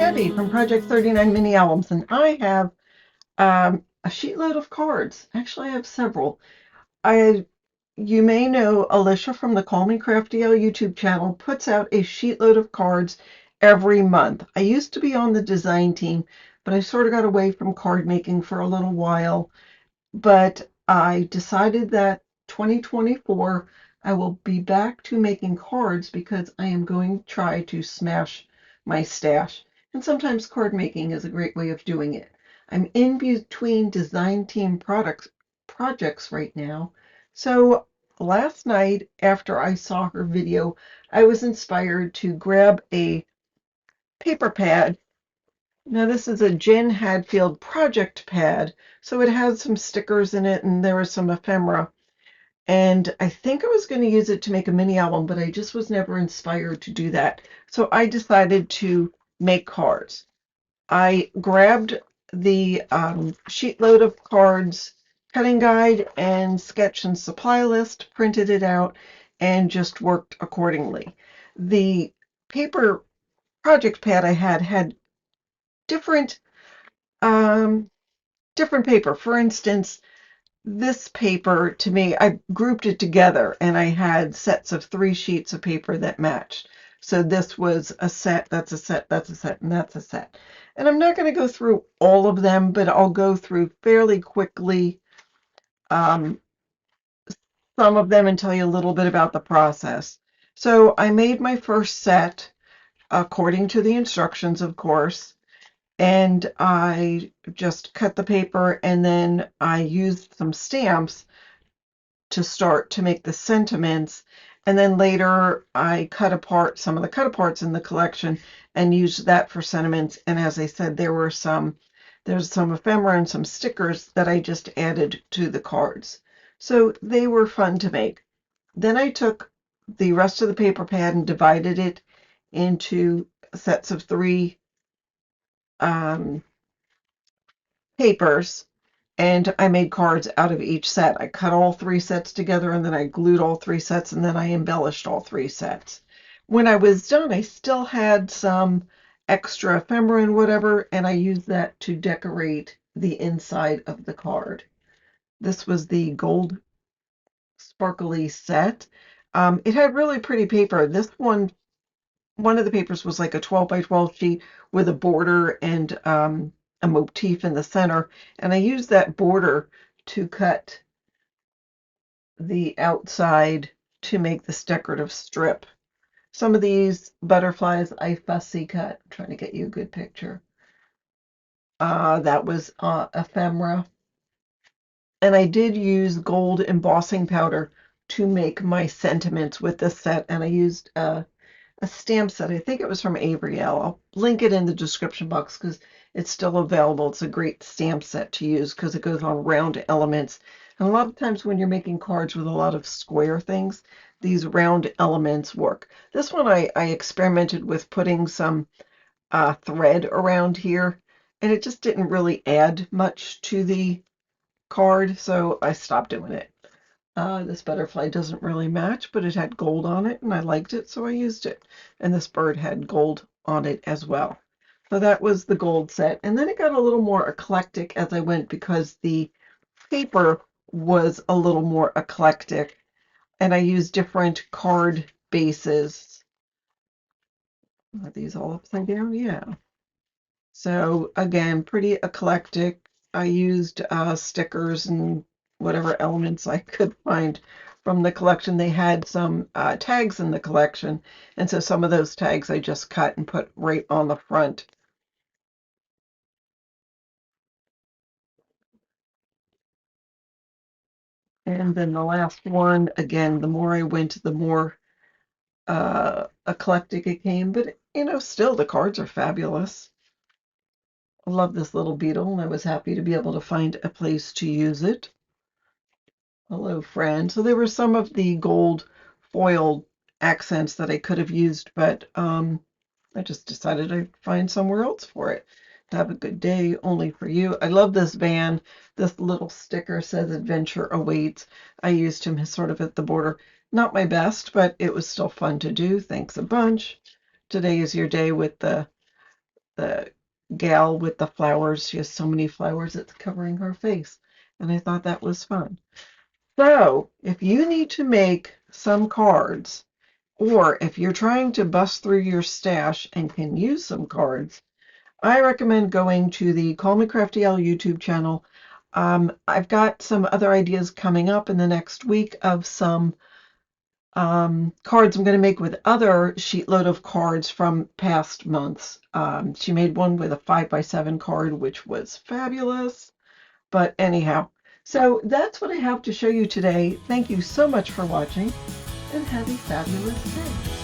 Debbie from Project 39 Mini Albums, and I have a sheetload of cards. Actually, I have several. You may know Alicia from the Call Me Crafty YouTube channel puts out a sheetload of cards every month. I used to be on the design team, but I sort of got away from card making for a little while. But I decided that 2024 I will be back to making cards because I am going to try to smash my stash. And sometimes card making is a great way of doing it. I'm in between design team projects right now. So last night after I saw her video, I was inspired to grab a paper pad. Now this is a Jen Hadfield project pad, so it has some stickers in it and there was some ephemera. And I think I was going to use it to make a mini album, but I just was never inspired to do that. So I decided to make cards. I grabbed the sheet load of cards cutting guide and sketch and supply list, printed it out, and just worked accordingly. The paper project pad I had different different paper. For instance, this paper to me, I grouped it together and I had sets of 3 sheets of paper that matched. So this was a set, that's a set, that's a set, and that's a set. And I'm not going to go through all of them, but I'll go through fairly quickly some of them and tell you a little bit about the process. So I made my first set according to the instructions, of course. And I just cut the paper and then I used some stamps to start to make the sentiments. And then later I cut apart some of the cut aparts in the collection and used that for sentiments. And as I said, there's some ephemera and some stickers that I just added to the cards. So they were fun to make. Then I took the rest of the paper pad and divided it into sets of 3 papers, and I made cards out of each set. I cut all 3 sets together and then I glued all 3 sets and then I embellished all 3 sets. When I was done, I still had some extra ephemera and whatever, and I used that to decorate the inside of the card. This was the gold sparkly set. It had really pretty paper. This one of the papers was like a 12 by 12 sheet with a border and a motif in the center, and I used that border to cut the outside to make this decorative strip. Some of these butterflies I fussy cut. I'm trying to get you a good picture. That was ephemera. And I did use gold embossing powder to make my sentiments with this set, and I used a stamp set. I think it was from Avriel. I'll link it in the description box because it's still available. It's a great stamp set to use because it goes on round elements. And a lot of times when you're making cards with a lot of square things, these round elements work. This one I experimented with putting some thread around here, and it just didn't really add much to the card, so I stopped doing it. This butterfly doesn't really match, but it had gold on it, and I liked it, so I used it. And this bird had gold on it as well. So that was the gold set. And then it got a little more eclectic as I went because the paper was a little more eclectic, and I used different card bases. Are these all upside down? Yeah. So again, pretty eclectic. I used stickers and whatever elements I could find from the collection. They had some tags in the collection, and so some of those tags I just cut and put right on the front. And then the last one, again, the more I went, the more eclectic it came, but you know, still the cards are fabulous. I love this little beetle, and I was happy to be able to find a place to use it. Hello, friend. So there were some of the gold foiled accents that I could have used, but I just decided I'd find somewhere else for it. Have a good day, only for you. I love this van. This little sticker says adventure awaits. I used him sort of at the border. Not my best, but it was still fun to do. Thanks a bunch. Today is your day with the the gal with the flowers. She has so many flowers, it's covering her face. And I thought that was fun. So if you need to make some cards, or if you're trying to bust through your stash and can use some cards, I recommend going to the Call Me Crafty L YouTube channel. I've got some other ideas coming up in the next week of some cards I'm going to make with other sheetload of cards from past months. She made one with a 5x7 card, which was fabulous. But anyhow, so that's what I have to show you today. Thank you so much for watching, and have a fabulous day.